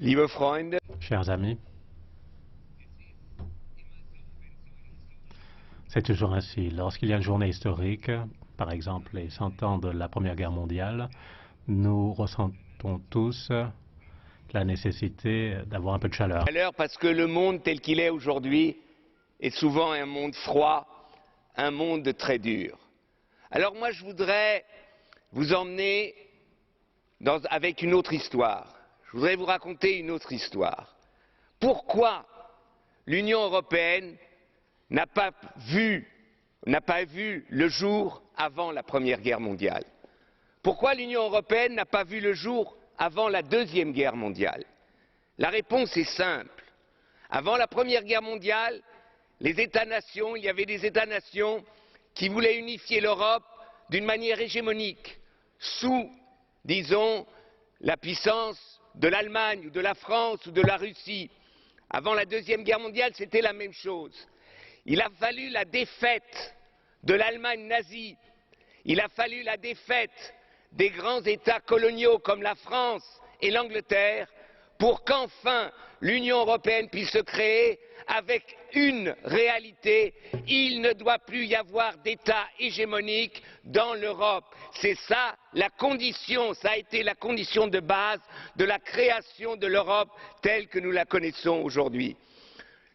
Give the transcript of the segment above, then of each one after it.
Liebe Freunde, Chers amis, c'est toujours ainsi. Lorsqu'il y a une journée historique, par exemple les 100 ans de la Première Guerre mondiale, nous ressentons tous la nécessité d'avoir un peu de chaleur. parce que le monde tel qu'il est aujourd'hui est souvent un monde froid, un monde très dur. Alors moi je voudrais vous emmener avec une autre histoire. Je voudrais vous raconter une autre histoire. Pourquoi l'Union européenne n'a pas vu le jour avant la Première Guerre mondiale? Pourquoi l'Union européenne n'a pas vu le jour avant la Deuxième Guerre mondiale? La réponse est simple. Avant la Première Guerre mondiale, il y avait des États-nations qui voulaient unifier l'Europe d'une manière hégémonique, sous, disons, la puissance de l'Allemagne, ou de la France, ou de la Russie. Avant la Deuxième Guerre mondiale, c'était la même chose. Il a fallu la défaite de l'Allemagne nazie, il a fallu la défaite des grands États coloniaux comme la France et l'Angleterre pour qu'enfin l'Union européenne puisse se créer avec une réalité: il ne doit plus y avoir d'État hégémonique dans l'Europe. C'est ça la condition, ça a été la condition de base de la création de l'Europe telle que nous la connaissons aujourd'hui.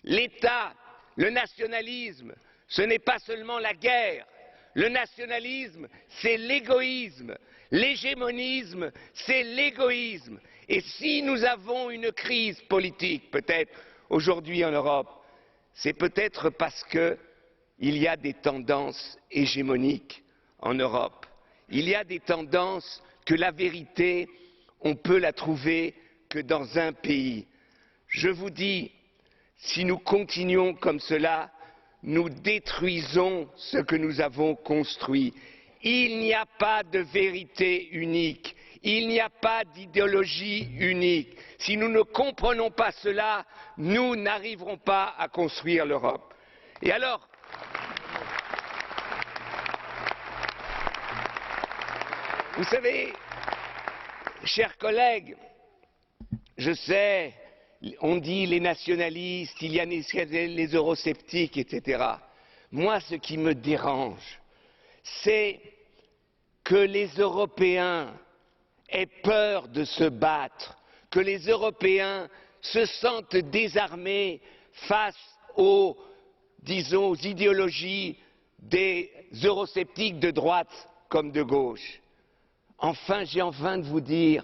L'État, le nationalisme, ce n'est pas seulement la guerre. Le nationalisme, c'est l'égoïsme. L'hégémonisme, c'est l'égoïsme. Et si nous avons une crise politique, peut-être aujourd'hui en Europe, c'est peut-être parce qu'il y a des tendances hégémoniques en Europe. Il y a des tendances que la vérité, on peut la trouver que dans un pays. Je vous dis, si nous continuons comme cela, nous détruisons ce que nous avons construit. Il n'y a pas de vérité unique, il n'y a pas d'idéologie unique. Si nous ne comprenons pas cela, nous n'arriverons pas à construire l'Europe. Et alors, vous savez, chers collègues, je sais, on dit les nationalistes, il y a les eurosceptiques, etc. Moi, ce qui me dérange, c'est que les Européens aient peur de se battre, que les Européens se sentent désarmés face aux, disons, aux idéologies des eurosceptiques de droite comme de gauche. Enfin, j'ai envie de vous dire,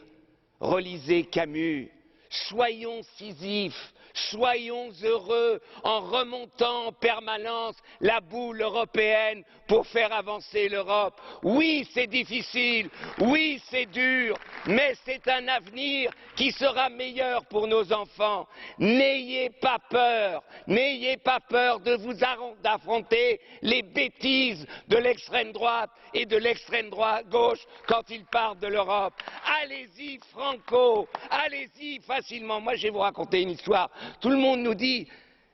relisez Camus. Soyons Sisyphe, soyons heureux en remontant en permanence la boule européenne pour faire avancer l'Europe. Oui, c'est difficile, oui, c'est dur, mais c'est un avenir qui sera meilleur pour nos enfants. N'ayez pas peur de vous affronter les bêtises de l'extrême droite et de l'extrême gauche quand ils parlent de l'Europe. Allez-y franco, allez-y facilement. Moi, je vais vous raconter une histoire. Tout le monde nous dit,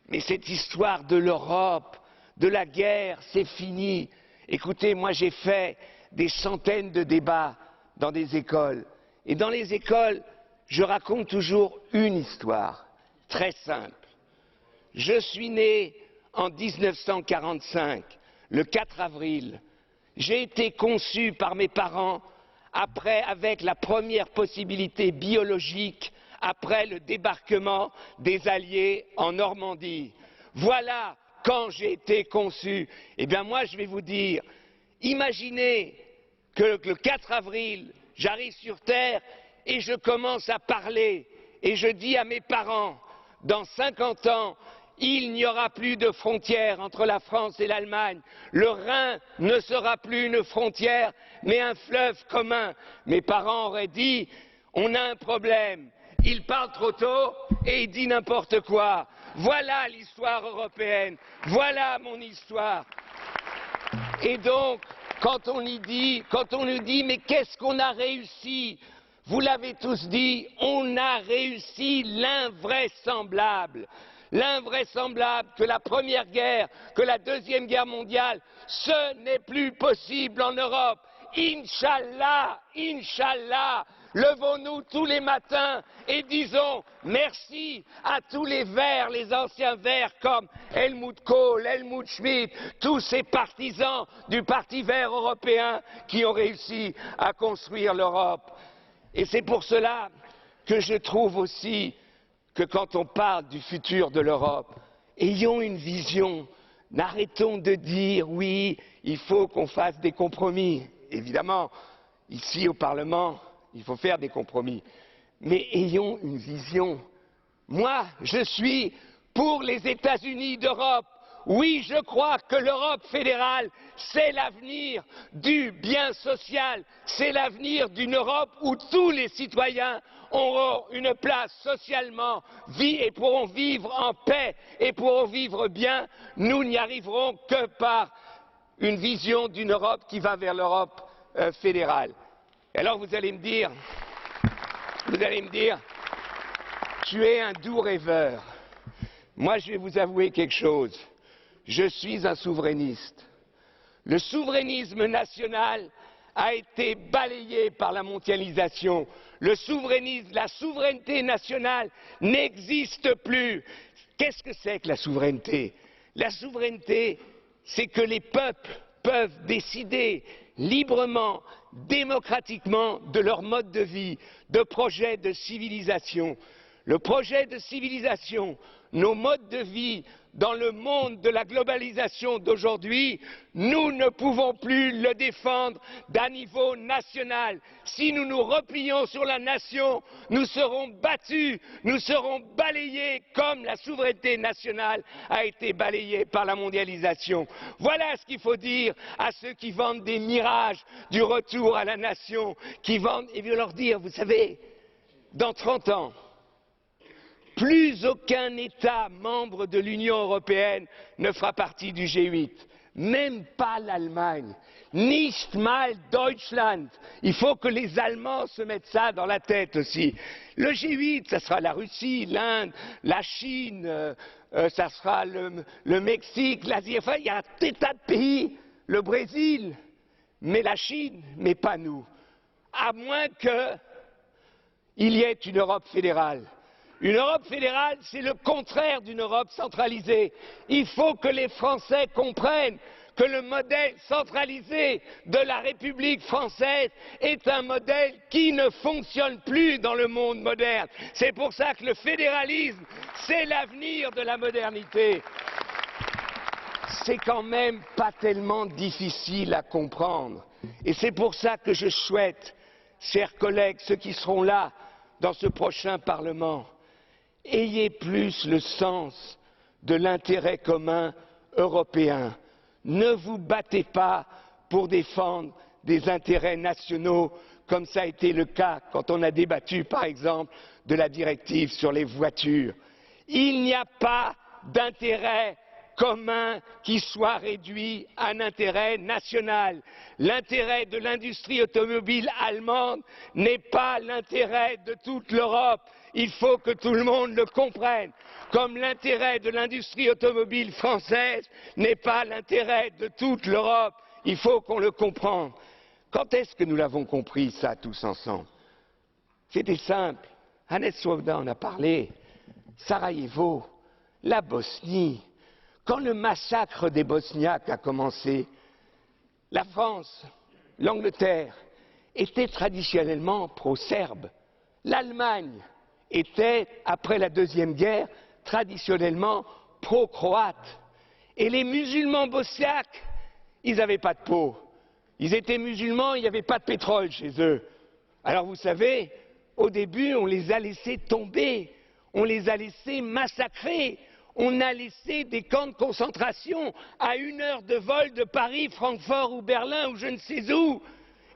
mais cette histoire de l'Europe, de la guerre, c'est fini. Écoutez, moi j'ai fait des centaines de débats dans des écoles. Et dans les écoles, je raconte toujours une histoire, très simple. Je suis né en 1945, le 4 avril. J'ai été conçu par mes parents avec la première possibilité biologique après le débarquement des Alliés en Normandie. Voilà quand j'ai été conçu. Eh bien moi je vais vous dire, imaginez que le 4 avril, j'arrive sur Terre et je commence à parler et je dis à mes parents, dans 50 ans, il n'y aura plus de frontière entre la France et l'Allemagne. Le Rhin ne sera plus une frontière, mais un fleuve commun. Mes parents auraient dit, on a un problème. Il parle trop tôt et il dit n'importe quoi. Voilà l'histoire européenne. Voilà mon histoire. Et donc, quand on nous dit, mais qu'est-ce qu'on a réussi? Vous l'avez tous dit, on a réussi l'invraisemblable. L'invraisemblable que la Première Guerre, que la Deuxième Guerre mondiale, ce n'est plus possible en Europe. Inch'Allah, Inch'Allah, levons-nous tous les matins et disons merci à tous les Verts, les anciens Verts comme Helmut Kohl, Helmut Schmidt, tous ces partisans du Parti vert européen qui ont réussi à construire l'Europe. Et c'est pour cela que je trouve aussi que quand on parle du futur de l'Europe, ayons une vision. Arrêtons de dire oui, il faut qu'on fasse des compromis. Évidemment, ici au Parlement, il faut faire des compromis. Mais ayons une vision. Moi, je suis pour les États-Unis d'Europe. Oui, je crois que l'Europe fédérale, c'est l'avenir du bien social, c'est l'avenir d'une Europe où tous les citoyens auront une place socialement et pourront vivre en paix et pourront vivre bien. Nous n'y arriverons que par une vision d'une Europe qui va vers l'Europe fédérale. Et alors vous allez me dire, tu es un doux rêveur. Moi, je vais vous avouer quelque chose. Je suis un souverainiste. Le souverainisme national a été balayé par la mondialisation. La souveraineté nationale n'existe plus. Qu'est-ce que c'est que la souveraineté? La souveraineté, c'est que les peuples peuvent décider librement, démocratiquement de leur mode de vie, de projet de civilisation. Le projet de civilisation, nos modes de vie dans le monde de la globalisation d'aujourd'hui, nous ne pouvons plus le défendre d'un niveau national. Si nous nous replions sur la nation, nous serons battus, nous serons balayés comme la souveraineté nationale a été balayée par la mondialisation. Voilà ce qu'il faut dire à ceux qui vendent des mirages du retour à la nation, qui vendent, et leur dire, vous savez, dans 30 ans, plus aucun État membre de l'Union européenne ne fera partie du G8, même pas l'Allemagne, nicht mal Deutschland. Il faut que les Allemands se mettent ça dans la tête aussi. Le G8, ça sera la Russie, l'Inde, la Chine, ça sera le Mexique, l'Asie, enfin il y a un tas de pays, le Brésil, mais la Chine, mais pas nous. À moins qu'il y ait une Europe fédérale. Une Europe fédérale, c'est le contraire d'une Europe centralisée. Il faut que les Français comprennent que le modèle centralisé de la République française est un modèle qui ne fonctionne plus dans le monde moderne. C'est pour ça que le fédéralisme, c'est l'avenir de la modernité. C'est quand même pas tellement difficile à comprendre. Et c'est pour ça que je souhaite, chers collègues, ceux qui seront là dans ce prochain Parlement, ayez plus le sens de l'intérêt commun européen. Ne vous battez pas pour défendre des intérêts nationaux, comme ça a été le cas quand on a débattu, par exemple, de la directive sur les voitures. Il n'y a pas d'intérêt commun qui soit réduit à un intérêt national. L'intérêt de l'industrie automobile allemande n'est pas l'intérêt de toute l'Europe. Il faut que tout le monde le comprenne, comme l'intérêt de l'industrie automobile française n'est pas l'intérêt de toute l'Europe. Il faut qu'on le comprenne. Quand est-ce que nous l'avons compris, ça, tous ensemble? C'était simple. Hannes Swoboda en a parlé. Sarajevo, la Bosnie. Quand le massacre des Bosniaques a commencé, la France, l'Angleterre étaient traditionnellement pro-serbes. L'Allemagne était, après la Deuxième Guerre, traditionnellement pro-croate. Et les musulmans bosniaques, ils n'avaient pas de peau. Ils étaient musulmans, il n'y avait pas de pétrole chez eux. Alors vous savez, au début, on les a laissés tomber, on les a laissés massacrer. On a laissé des camps de concentration à 1 heure de vol de Paris, Francfort ou Berlin ou je ne sais où.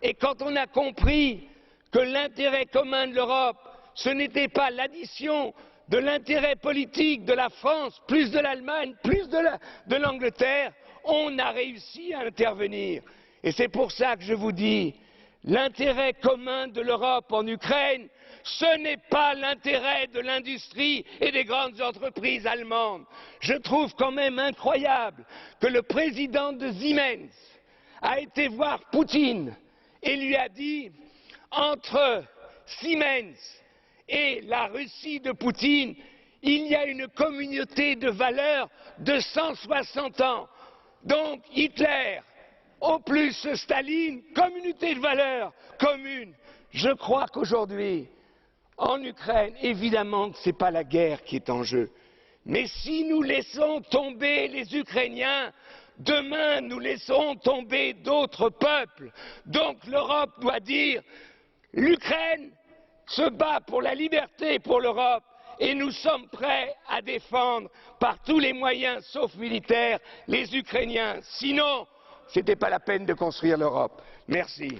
Et quand on a compris que l'intérêt commun de l'Europe, ce n'était pas l'addition de l'intérêt politique de la France, plus de l'Allemagne, plus de l'Angleterre, on a réussi à intervenir. Et c'est pour ça que je vous dis, l'intérêt commun de l'Europe en Ukraine, ce n'est pas l'intérêt de l'industrie et des grandes entreprises allemandes. Je trouve quand même incroyable que le président de Siemens a été voir Poutine et lui a dit entre Siemens et la Russie de Poutine, il y a une communauté de valeurs de 160 ans. Donc Hitler, au plus Staline, communauté de valeurs commune. Je crois qu'aujourd'hui, en Ukraine, évidemment que ce n'est pas la guerre qui est en jeu. Mais si nous laissons tomber les Ukrainiens, demain nous laisserons tomber d'autres peuples. Donc l'Europe doit dire, l'Ukraine se bat pour la liberté et pour l'Europe, et nous sommes prêts à défendre par tous les moyens, sauf militaires, les Ukrainiens. Sinon, ce n'était pas la peine de construire l'Europe. Merci.